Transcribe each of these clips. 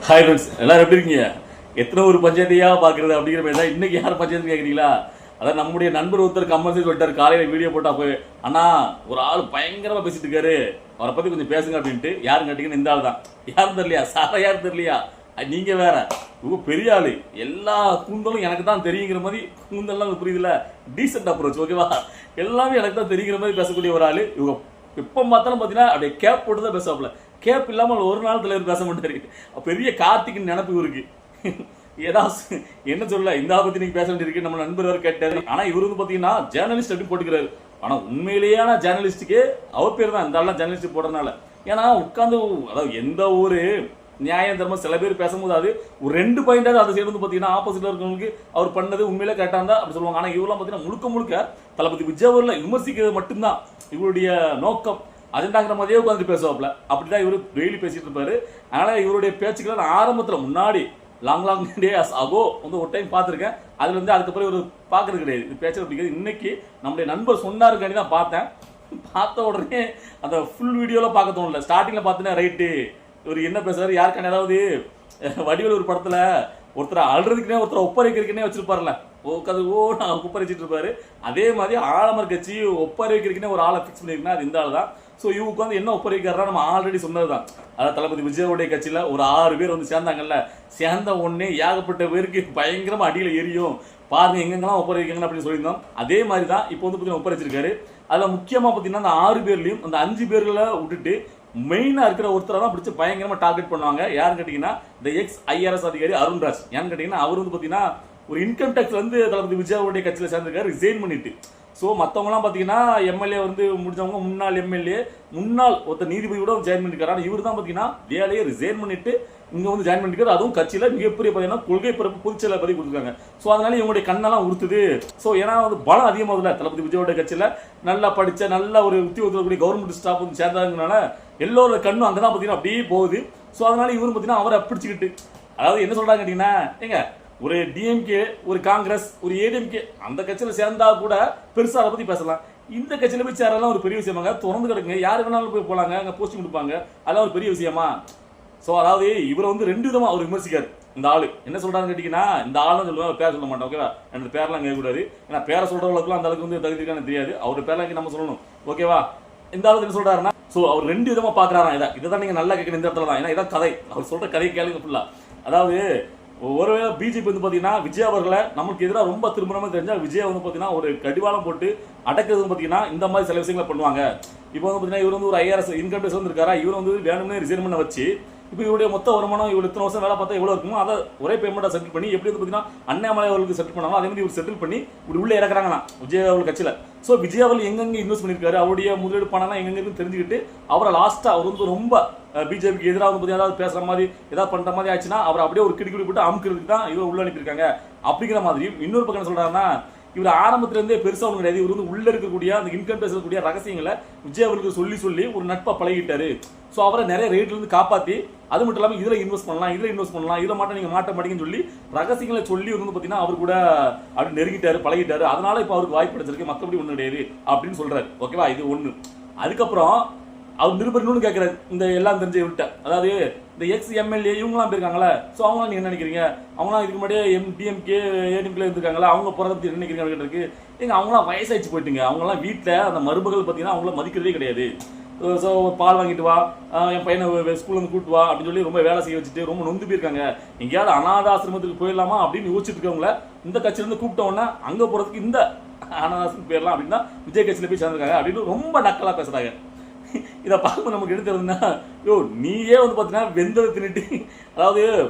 Hi friends, எல்லாரும் எப்படி இருக்கீங்க? எத்தனை ஒரு பஞ்சாயத்தையாக பார்க்குறது அப்படிங்கிற மாதிரி தான் இன்றைக்கி யார் பஞ்சாயத்து கேட்குறீங்களா? அதான் நம்முடைய நண்பர் ஒருத்தர் கம்பல்சரி சொல்லிட்டார். காலையில் வீடியோ போட்டால் போய் அண்ணா ஒரு ஆள் பயங்கரமாக பேசிட்டு இருக்காரு, அவரை பற்றி கொஞ்சம் பேசுங்க அப்படின்ட்டு. யாரும் கேட்டீங்கன்னு இந்த ஆள் தான். யாரும் தெரியலையா? சாரா யாரும் தெரியலையா? நீங்கள் வேற, இவங்க பெரிய ஆள், எல்லா கூந்தலும் எனக்கு தான் தெரியுங்கிற மாதிரி. கூந்தல்லாம் புரியுதுல, டீசென்ட் அப்ரோச், ஓகேவா? எல்லாமே எனக்கு தான் தெரியுங்கிற மாதிரி பேசக்கூடிய ஒரு ஆள் இவங்க. எப்போ பார்த்தாலும் பார்த்தீங்கன்னா அப்படியே கேப் போட்டு தான் பேசுவாப்புல. கேப் இல்லாமல் ஒரு நாள் தலைவர் பேச மாட்டாரு. பெரிய கார்த்திக் நினைப்பு இருக்கு. ஏதாவது என்ன சொல்ல, இந்த பத்தி நீங்க பேச வேண்டியிருக்கு. நம்ம நண்பர் வேறு கேட்டாரு. ஆனா இவர் வந்து பாத்தீங்கன்னா ஜேர்னலிஸ்ட் அப்படின்னு போட்டுக்கிறாரு. ஆனா உண்மையிலேயான ஜேர்னலிஸ்டுக்கு அவர் பேர் தான். இந்த ஆள்லாம் ஜேர்னலிஸ்ட் போடுறதுனால. ஏன்னா உட்காந்து, அதாவது எந்த ஒரு நியாயம் தர்மம் சில பேர் பேசும்போது அது ஒரு 2 பாயிண்டாவது அதை சேர்ந்து பார்த்தீங்கன்னா ஆப்போசிட்ல இருக்கவங்களுக்கு அவர் பண்ணது உண்மையிலே கரெக்டாக இருந்தா அப்படி சொல்லுவாங்க. ஆனால் இவரெல்லாம் பார்த்தீங்கன்னா முழுக்க முழுக்க தளபதி விஜய் அவர்களை விமர்சிக்கிறது மட்டும்தான் இவருடைய நோக்கம். அஜெண்டாங்கிற மாதிரியே உட்காந்துட்டு பேசுவாப்ல. அப்படிதான் இவரு டெய்லி பேசிட்டு இருப்பாரு. அதனால இவருடைய பேச்சுக்களை நான் ஆரம்பத்தில் முன்னாடி லாங் டேஸ் ஆகோ வந்து ஒரு டைம் பார்த்துருக்கேன். அதுல இருந்து அதுக்கப்புறம் இவர் பார்க்கறது கிடையாது, இது பேச்சு பிடிக்காது. இன்னைக்கு நம்முடைய நண்பர் சொன்னாருக்காண்டி தான் பார்த்தேன். பார்த்த உடனே அந்த ஃபுல் வீடியோவில் பார்க்க தோணல. ஸ்டார்டிங்கில் பார்த்தீங்கன்னா ரைட்டு இவர் என்ன பேசுறாரு, யாருக்கான ஏதாவது வடிவேல் ஒரு படத்துல ஒருத்தர் அழுறதுக்குனே ஒருத்தர் ஒப்பரைக்கிறதுக்குனே வச்சிருப்பாருல்ல, நான் ஒப்பரைச்சிட்டு இருப்பாரு. அதே மாதிரி ஆலமர் கட்சி ஒப்பரைக்கிறதுக்குனே ஒரு ஆளை ஃபிக்ஸ் பண்ணிருக்குன்னா அது இந்த ஆள் தான். ஸோ இவங்க வந்து என்ன ஒப்பரைக்கிறதா நம்ம ஆல்ரெடி சொன்னதுதான். அதாவது தளபதி விஜயோடைய கட்சியில் ஒரு 6 பேர் வந்து சேர்ந்தாங்கல்ல, சேர்ந்த உடனே ஏகப்பட்ட பேருக்கு பயங்கரமா அடியில் எரியும் பாருங்க எங்கெங்கெல்லாம் ஒப்பரைக்கீங்கன்னு அப்படின்னு சொல்லியிருந்தோம். அதே மாதிரி தான் இப்போ வந்து பார்த்தீங்கன்னா ஒப்பரைச்சிருக்காரு. அதில் முக்கியமாக பார்த்தீங்கன்னா அந்த 6 பேர்லையும் அந்த 5 பேர்களை விட்டுட்டு மெயினாக இருக்கிற ஒருத்தரை தான் பிடிச்சி பயங்கரமாக டார்கெட் பண்ணுவாங்க. யாருன்னு கேட்டிங்கன்னா இந்த IRS அதிகாரி அருண்ராஜ். ஏன்னு கேட்டிங்கன்னா அவர் வந்து பார்த்தீங்கன்னா ஒரு இன்கம் டேக்ஸ் வந்து தளபதி விஜயோடைய கட்சியில் சேர்ந்திருக்காரு, ரிசைன் பண்ணிட்டு. ஸோ மற்றவங்களாம் பார்த்தீங்கன்னா எம்எல்ஏ வந்து முடிஞ்சவங்க, முன்னாள் எம்எல்ஏ, முன்னாள் ஒருத்தர் நீதிபதியோட ஜாயின் பண்ணிருக்காரு. ஆனால் இவர் தான் பார்த்தீங்கன்னா வேலையை ரிசைன் பண்ணிட்டு இங்கே வந்து ஜாயின் பண்ணிருக்காரு. அதுவும் கட்சியில் மிகப்பெரிய பார்த்தீங்கன்னா கொள்கை பிறப்பு பொதுச்செயலர் பதவி கொடுத்துருக்காங்க. ஸோ அதனால இவங்களுடைய கண்ணெல்லாம் உறுத்துது. ஸோ ஏன்னா வந்து பலம் அதிகமாகுதுல தளபதி விஜயோட கட்சியில். நல்லா படித்த நல்ல ஒரு உத்தியோகக்கூடிய கவர்மெண்ட் ஸ்டாஃப் வந்து சேர்ந்தாங்கனால எல்லோரோட கண்ணும் அங்கே தான் பார்த்தீங்கன்னா அப்படியே போகுது. ஸோ அதனால இவரும் பார்த்தீங்கன்னா அவரை பிடிச்சிக்கிட்டு, அதாவது என்ன சொல்றாங்க கேட்டீங்கன்னா, ஏங்க ஒரு டிஎம்கே, ஒரு காங்கிரஸ், ஒரு ஏடிஎம்கே அந்த கட்சியில் சேர்ந்தா கூட பெருசாக அதை பற்றி பேசலாம். இந்த கட்சியில் போய் சேரலாம் ஒரு பெரிய விஷயமாங்க. திறந்து கிடக்குங்க, யாரு வேணாலும் போய் போலாங்க, அங்கே போஸ்டிங் கொடுப்பாங்க, அதெல்லாம் ஒரு பெரிய விஷயமா? ஸோ அதாவது இவரை வந்து 2 விதமா அவர் விமர்சிக்காரு. இந்த ஆளு என்ன சொல்றான்னு கேட்டீங்கன்னா, இந்த ஆளும் சொல்லுவாங்க, பேர் சொல்ல மாட்டோம், ஓகேவா? எனக்கு பேரெல்லாம் கேட்கக்கூடாது. ஏன்னா பேரை சொல்றவங்களுக்குலாம் அந்த அளவுக்கு வந்து தகுதி இருக்கான்னு தெரியாது. அவரு பேரெல்லாம் நம்ம சொல்லணும், ஓகேவா? இந்த ஆளுக்கு என்ன சொல்றாருன்னா, ஸோ அவர் 2 விதமா பாக்குறாராம். இதை தான் நீங்க நல்லா கேட்கணும் இந்த இடத்துல தான். ஏன்னா இதான் கதை, அவர் சொல்ற கதை கேளுங்க ஃபுல்லா. அதாவது ஒருவேளை பிஜேபி வந்து பார்த்தீங்கன்னா விஜய் அவர்களை நமக்கு எதிராக ரொம்ப திரும்புறமே தெரிஞ்சா விஜய் வந்து பார்த்தீங்கன்னா ஒரு கடிவாளம் போட்டு அடக்கிறது பார்த்தீங்கன்னா இந்த மாதிரி சில விஷயங்களை பண்ணுவாங்க. இப்போ வந்து பார்த்தீங்கன்னா இவர் வந்து ஒரு IRS இன்கம் டேக்ஸ் வந்து இருக்காரா, இவர் வந்து வேணும்னே ரிசைன் பண்ண வச்சு இப்போ இவருடைய மொத்த வருமானம் இவ்வளோ இத்தனை வருஷம் வேலை பார்த்தா எவ்வளோ இருக்குமோ அதை ஒரே பேமெண்ட்டாக செட்டில் பண்ணி எப்படி வந்து பார்த்தீங்கன்னா அண்ணாமலை அவர்களுக்கு செட்டில் பண்ணாலும் அதே மாதிரி இவர் செட்டில் பண்ணி இப்படி உள்ளே இறக்குறாங்களாம் விஜய் அவர்கள் கட்சியில். ஸோ விஜய் அவர்கள் எங்கெங்கே இன்வெஸ்ட் பண்ணியிருக்காரு, அவருடைய முதலீடு பணம்லாம் எங்கெங்கே தெரிஞ்சுக்கிட்டு அவரை லாஸ்ட்டாக அவர் வந்து ரொம்ப பிஜேபிக்கு எதிராக வந்து ஏதாவது பேசுகிற மாதிரி ஏதாவது பண்ணுற மாதிரி ஆச்சுன்னா அவர் அப்படியே ஒரு கிடிக்கிடி போட்டு அமுக்கிறதுக்கு தான் இவர் உள்ள அனுப்பியிருக்காங்க அப்படிங்கிற மாதிரி. இன்னொரு பக்கம் என்ன சொல்கிறாருன்னா, இவர் ஆரம்பத்திலேருந்தே பெருசாக ஒன்று கிடையாது. இவர் வந்து உள்ள இருக்கக்கூடிய அந்த இன்கம் பேசக்கூடிய ரகசியங்களை விஜய் அவருக்கு சொல்லி ஒரு நட்பை பழகிட்டாரு. ஸோ அவரை நிறைய ரேட்லேருந்து காப்பாற்றி, அது மட்டும் இல்லாமல் இதில் இன்வெஸ்ட் பண்ணலாம், இதில் மாட்ட நீங்கள் மாட்ட மாட்டீங்கன்னு சொல்லி ரகசியங்களை சொல்லி வந்து பார்த்தீங்கன்னா அவர் கூட அப்படி நெருங்கிட்டாரு, பழகிட்டாரு. அதனால இப்போ அவருக்கு வாய்ப்பு கிடைச்சிருக்கு, மற்றபடி ஒன்றும் கிடையாது அப்படின்னு சொல்றாரு, ஓகேவா? இது ஒன்று. அதுக்கப்புறம் அவர் நிருபர் கேட்கிறாரு இந்த எல்லாம் தெரிஞ்ச விட்ட, அதாவது இந்த எம்எல்ஏ இவங்கலாம் போயிருக்காங்களே, ஸோ அவங்களாம் நீங்கள் என்ன நினைக்கிறீங்க? அவங்களாம் இதுக்கு முன்னாடியே டிஎம்கே ஏடிஎம்கே இருந்திருக்காங்களா, அவங்க போகிறத பற்றி என்ன நினைக்கிறீங்க கேட்டிருக்கு. எங்க அவங்களாம் வயசாயிச்சு போயிட்டுங்க, அவங்களாம் வீட்டில் அந்த மருமகள் பார்த்தீங்கன்னா அவங்கள மதிக்கிறதே கிடையாது. ஸோ பால் வாங்கிட்டு வா, என் பையனை ஸ்கூல்ல இருந்து கூட்டு வா அப்படின்னு சொல்லி ரொம்ப வேலை செய்ய வச்சுட்டு ரொம்ப நொந்து போயிருக்காங்க. எங்கேயாவது அனாதாசிரமத்துக்கு போயிடலாமா அப்படின்னு யோசிச்சுட்டு இருக்கவங்கள இந்த கட்சியிலேருந்து கூப்பிட்டோன்னா அங்கே போகிறதுக்கு இந்த அனாதாசிரமம் போயிடலாம் அப்படின்னு தான் விஜய் கட்சியில் போய் சேர்ந்துருக்காங்க அப்படின்னு ரொம்ப நக்கலாக பேசுகிறாங்க. இதை பார்க்கும்போது நமக்கு எடுத்துருந்தா, நீயே வந்து பார்த்தீங்கன்னா வெந்ததை தின்னுட்டு, அதாவது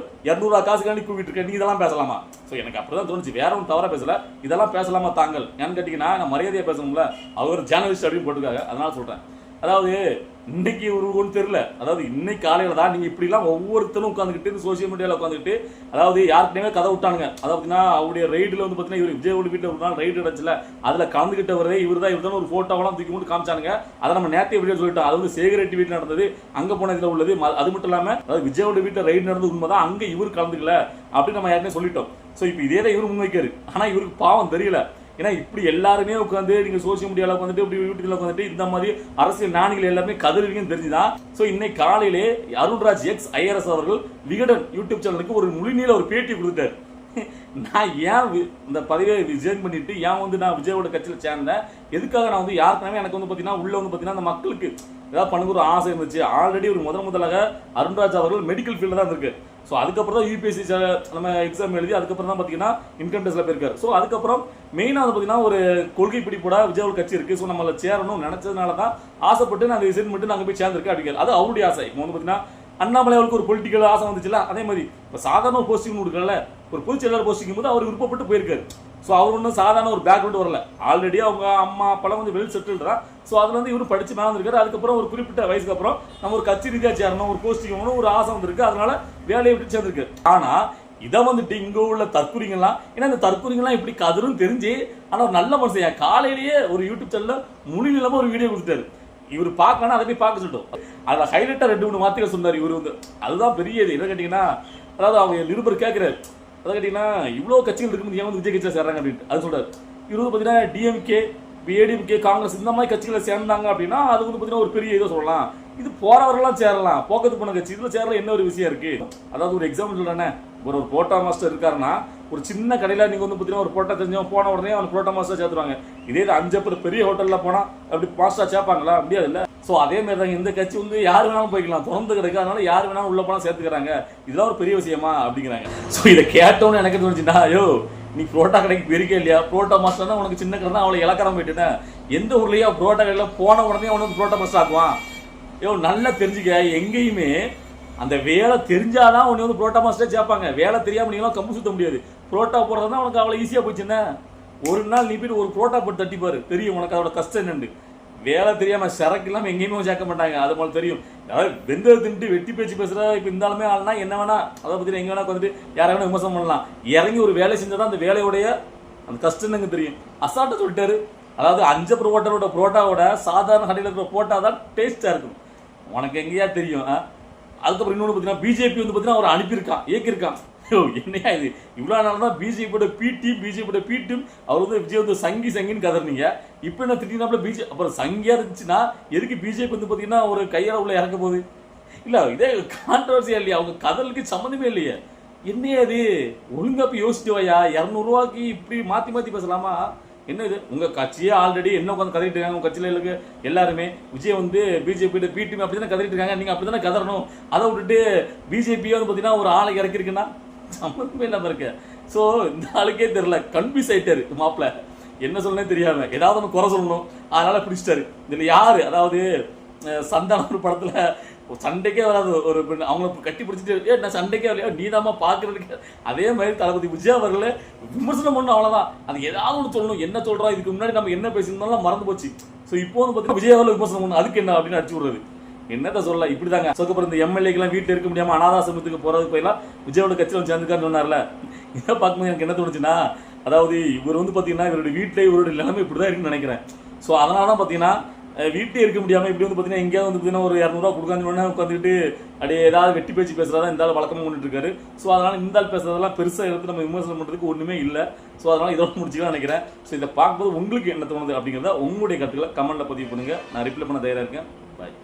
200 காசுக்காண்டி கூப்பிட்டு இருக்க, நீ இதெல்லாம் பேசலாமா? ஸோ எனக்கு அப்படிதான் தோணுச்சு, வேற ஒன்றும் தவறாக பேசல. இதெல்லாம் பேசலாமா தாங்கள்? ஏன்னு கேட்டிங்கன்னா நான் மரியாதையாக பேசணும்ல, அவர் ஜேர்னலிஸ்ட் அப்படின்னு போட்டுருக்காங்க, அதனால சொல்கிறேன். அதாவது இன்னைக்கு ஒரு ஒன்று தெரியல, அதாவது இன்னைக்கு காலையில் தான் நீங்கள் இப்படிலாம் ஒவ்வொருத்தரும் உட்காந்துக்கிட்டு சோசியல் மீடியாவில் உட்காந்துக்கிட்டு, அதாவது யாருக்குனே கதை விட்டானுங்க. அதாவது பார்த்தீங்கன்னா அவருடைய ரைடில் வந்து பார்த்தீங்கன்னா இவர் விஜயோட வீட்டில் ஒரு நாள் ரைடு நடந்துச்சுல, அதில் கலந்துக்கிட்டவரே இவர் தான் ஒரு ஃபோட்டோவெல்லாம் தூக்கி மட்டும் காமிச்சானுங்க. அதை நம்ம நேற்றைய வீடியோ சொல்லிட்டோம். அது வந்து சேகரெட்டி வீட்டில் நடந்தது, அங்கே போன இதில் உள்ளது. அது மட்டும் இல்லாமல் அதாவது விஜயோட வீட்டில் ரைடு நடந்தது உண்மை தான், அங்கே இவர் கலந்துக்கல அப்படின்னு நம்ம யாருனே சொல்லிட்டோம். ஸோ இப்போ இதே தான் இவர் முன்வைக்காரு. ஆனால் இவருக்கு பாவம் தெரியல, ஏன்னா இப்படி எல்லாருமே உட்காந்து நீங்க சோசியல் மீடியாவில் உட்காந்துட்டு இப்படி யூடியூப்ல உட்காந்துட்டு இந்த மாதிரி அரசியல் ஞானிகள் எல்லாமே கதறுவீங்கன்னு தெரிஞ்சுதான். ஸோ இன்னைக்கு காலையிலே அருண்ராஜ் எக்ஸ் ஐஆர்எஸ் அவர்கள் விகடன் யூடியூப் சேனலுக்கு ஒரு முழுநீள ஒரு பேட்டி கொடுத்தாரு. நான் ஏன் இந்த பதவியை ரிசைன் பண்ணிட்டு ஏன் வந்து நான் விஜயோட கட்சியில் சேர்ந்தேன், எதுக்காக நான் வந்து யாருக்குனாவே எனக்கு வந்து பார்த்தீங்கன்னா உள்ள வந்து பார்த்தீங்கன்னா அந்த மக்களுக்கு ஏதாவது பண்ணுங்க ஒரு ஆசை இருந்துச்சு. ஆல்ரெடி ஒரு முதலாக அருண்ராஜ் அவர்கள் மெடிக்கல் ஃபீல்டில் தான் இருக்கு. ஸோ அதுக்கப்புறம் தான் யூபிஎஸ்சி நம்ம எக்ஸாம் எழுதி அதுக்கப்புறம் தான் பார்த்தீங்கன்னா இன்கம் டேக்ஸில் போயிருக்காரு. ஸோ அதுக்கப்புறம் மெயினாக வந்து பார்த்தீங்கன்னா ஒரு கொள்கை பிடிப்போட விஜயோட கட்சி இருக்குது. ஸோ நம்மளை சேரணும் நினச்சதுனால தான் ஆசைப்பட்டு நாங்கள் ரிசைன் பண்ணிட்டு நாங்கள் போய் சேர்ந்துருக்கேன் அப்படிங்கிறது. அது அவருடைய ஆசை. இப்போ வந்து பார்த்தீங்கன்னா அண்ணாமலை அவருக்கு ஒரு பொலிட்டிக்கல் ஆசை வந்துச்சுல, அதே மாதிரி இப்போ சாதாரண ஒரு போஸ்டிங் கொடுக்கல, ஒரு பொதுச் செயலாளர் போஸ்டிங் போது அவர் விருப்பப்பட்டு போயிருக்காரு. ஸோ அவர் ஒன்றும் சாதாரண ஒரு பேக்ரவுண்ட் வரல, ஆல்ரெடி அவங்க அம்மா அப்பெல்லாம் வந்து வெல் செட்டில்டா. ஸோ அதுல வந்து இவரு படிச்சு மேலே வந்திருக்காரு. அதுக்கப்புறம் ஒரு குறிப்பிட்ட வயசுக்கு அப்புறம் நம்ம ஒரு கட்சி ரீதியாக சேரணும், ஒரு போஸ்டிங் வேணும், ஒரு ஆசை வந்திருக்கு, அதனால வேலையை விட்டு சேர்ந்துருக்கு. ஆனா இதை வந்துட்டு இங்க உள்ள தற்கொலைகள்லாம், ஏன்னா இந்த தற்கொலைகள்லாம் இப்படி கதரும் தெரிஞ்சு, ஆனால் ஒரு நல்ல மனுஷன் காலையிலேயே ஒரு யூடியூப் சேனல்ல முழு நிலமா ஒரு வீடியோ கொடுத்தாரு. இவர் பார்க்கணும், அதை போய் பார்க்க சொல்லிட்டோம். அதில் ஹைலைட்டாக 2-3 வார்த்தைகள் சொன்னார் இவர் வந்து. அதுதான் பெரிய இது என்ன கேட்டிங்கன்னா, அதாவது அவங்க நிருபர் கேட்குறாரு, அதை கேட்டிங்கன்னா இவ்வளோ கட்சிகள் இருக்கும்போது ஏன் வந்து விஜய் கட்சியில் சேர்றாங்க அப்படின்ட்டு. அது சொல்கிறார். இவர் வந்து பார்த்தீங்கன்னா டிஎம்கே, ஏடிஎம்கே, காங்கிரஸ் இந்த மாதிரி கட்சிகளை சேர்ந்தாங்க அப்படின்னா அது வந்து பார்த்தீங்கன்னா ஒரு பெரிய இதை சொல்லலாம். இது போறவரெல்லாம் சேரலாம், போக்கத்து போன கட்சி இதில் சேரலாம் என்ன ஒரு விஷயம் இருக்கு. அதாவது ஒரு எக்ஸாம்பிள் சொல்கிறேன்னே, ஒரு புரோட்டா மாஸ்டர் இருக்காருன்னா ஒரு சின்ன கடையில் நீங்கள் வந்து பார்த்தீங்கன்னா ஒரு புரோட்டா தெரிஞ்சவன் போன உடனே அவன் புரோட்டா மாஸ்டர் சேர்த்துருவாங்க. இதே 5 பெரிய ஹோட்டலில் போனால் அப்படி மாஸ்டர் சேர்ப்பாங்களா? முடியாது இல்லை. ஸோ அதே மாதிரி தான் இந்த கட்சி வந்து யார் வேணாலும் போய்க்கலாம், திறந்து கிடைக்கு, அதனால யார் வேணாலும் உள்ள போனால் சேர்த்துக்கிறாங்க. இதெல்லாம் ஒரு பெரிய விஷயமா அப்படிங்கிறாங்க. ஸோ இதை கேட்டோன்னு எனக்கு தோணுச்சுன்னா, ஐயோ நீ புரோட்டா கடைக்கு பெருக்கே இல்லையா, புரோட்டா மாஸ்டர்னா உனக்கு சின்ன கடை தான், அவளை இலக்காரம் போயிட்டுனேன். எந்த ஊர்லயா புரோட்டா கடையில் போன உடனே அவனை வந்து புரோட்டா மாஸ்டர் ஆக்குவான்? ஐயோ நல்லா தெரிஞ்சுக்க, எங்கேயுமே அந்த வேலை தெரிஞ்சாதான் உன்னை வந்து புரோட்டா மாஸ்டரே சேர்ப்பாங்க. வேலை தெரியாம நீங்களாம் கம்பு சுத்த முடியாது. புரோட்டா போடுறதுனா உனக்கு அவ்வளோ ஈஸியாக போச்சுன்னா, ஒரு நாள் நீ போய்ட்டு ஒரு புரோட்டா போட்டு தட்டிப்பாரு, தெரியும் உனக்கு அதோட கஷ்டம் என்னண்டு. வேலை தெரியாம சரக்கு இல்லாமல் எங்கேயுமே சேர்க்க மாட்டாங்க, அது போல தெரியும். அதாவது வெந்ததை தின்ட்டு வெட்டி பேச்சு பேசுகிற இப்போ இருந்தாலுமே ஆள்னா என்ன வேணா, அதை பற்றி எங்கே வேணா வந்துட்டு யாரை வேணா விமர்சனம் பண்ணலாம். இறங்கி ஒரு வேலை செஞ்சால் தான் அந்த வேலையோடைய அந்த கஷ்டம் எனக்கு தெரியும். அசால்ட்டாக சொல்லிட்டாரு. அதாவது 5 ஹோட்டலோட புரோட்டாவோட சாதாரண கடையில் இருக்கிற புரோட்டா தான் டேஸ்ட்டாக இருக்கும். உனக்கு எங்கேயா தெரியும். அதுக்கப்புறம் இன்னொன்று பார்த்தீங்கன்னா பிஜேபி வந்து பார்த்தீங்கன்னா அவர் அனுப்பியிருக்கான், இயக்கியிருக்கான். என்னையா இது, இவ்வளோ நாள் தான் பிஜேபியோட பி டீம் அவர் வந்து விஜய் வந்து சங்கின்னு கதறினீங்க. இப்போ என்ன திட்டினாப்புல பிஜேபி, அப்புறம் சங்கியா இருந்துச்சுன்னா எதுக்கு பிஜேபி வந்து பார்த்தீங்கன்னா ஒரு கையால் உள்ள இறக்க போகுது? இல்லை இதே கான்ட்ரவர்சியா இல்லையா, அவங்க கதலுக்கு சம்மந்தமே இல்லையே. என்னையா இது, ஒழுங்கா போய் யோசிச்சு வையா. 200 ரூபாய்க்கு இப்படி மாற்றி பேசலாமா? என்ன இது, உங்க கட்சியே ஆல்ரெடி என்ன உட்காந்து கதறிட்டு இருக்காங்க. உங்க கட்சியில இருக்க எல்லாருமே விஜய் வந்து பிஜேபி பிடிஎம் அப்படி தானே கதறிட்டு இருக்காங்க. நீங்க அப்படி தானே கதறணும். அதை விட்டுட்டு பிஜேபியை வந்து பார்த்தீங்கன்னா ஒரு ஆளை இறக்கிருக்குன்னா சம்மந்தமே இல்லாம இருக்கு. ஸோ இந்த ஆளுக்கே தெரியல, கன்ஃபியூஸ் ஆயிட்டாரு மாப்பிள்ள, என்ன சொல்லனே தெரியாம ஏதாவது நம்ம குறை சொல்லணும், அதனால பிடிச்சிட்டாரு. இதுல யாரு, அதாவது சந்தான ஒரு படத்துல சண்டைக்கே வராது ஒரு பெண், அவங்கள கட்டி பிடிச்சிட்டு நான் சண்டைக்கே வரலையா நீதாமா பாக்குறதுக்கு. அதே மாதிரி தளபதி விஜய் அவர்களே விமர்சனம் பண்ணணும், அவ்வளவுதான். அது ஏதாவது ஒன்று சொல்லணும். என்ன சொல்றோம், இதுக்கு முன்னாடி நம்ம என்ன பேசியிருந்தாலும் மறந்து போச்சு. ஸோ இப்போ வந்து பார்த்தீங்கன்னா விஜய் அவர்கள் விமர்சனம் பண்ணணும், அதுக்கு என்ன அப்படின்னு அடிச்சு விடுறது. என்னத்த சொல்ல, இப்படிதாங்க. அதுக்கப்புறம் இந்த எம்எல்ஏக்கெல்லாம் வீட்டில் இருக்க முடியாம அனாதாசிரமத்துக்கு போறது போயெல்லாம் விஜயோட கட்சியில் சேர்ந்துக்கான்னு சொன்னார்ல. இதை பார்க்கும்போது எனக்கு என்ன தோணுச்சுன்னா, அதாவது இவர் வந்து பார்த்தீங்கன்னா இவருடைய வீட்டில் இவருடைய நிலைமை இப்படிதான் இருக்குன்னு நினைக்கிறேன். ஸோ அதனால தான் பார்த்தீங்கன்னா வீட்டிலே இருக்க முடியாமல் இப்படி வந்து பார்த்தீங்கன்னா எங்கேயாவது வந்து பார்த்தீங்கன்னா ஒரு 200 ரூபா கொடுக்காந்து உட்காந்துட்டு அப்படியே ஏதாவது வெட்டி பேச்சு பேசுறதா இந்த ஆள் வழக்கமாக கொண்டுட்டு இருக்காரு. ஸோ அதனால இந்த ஆள் பேசுறதெல்லாம் பெருசாக எடுத்து நம்ம விமர்சனம் பண்ணுறதுக்கு ஒன்றுமே இல்லை. ஸோ அதனால இதோட முடிச்சுக்கலாம் நினைக்கிறேன். ஸோ இதை பார்க்கும்போது உங்களுக்கு என்ன தோணுது அப்படிங்கிறத உங்களுடைய கருத்துக்களை கமெண்ட்ல பதிவு பண்ணுங்க. நான் ரிப்ளை பண்ண தயாராக இருக்கேன். பாய்.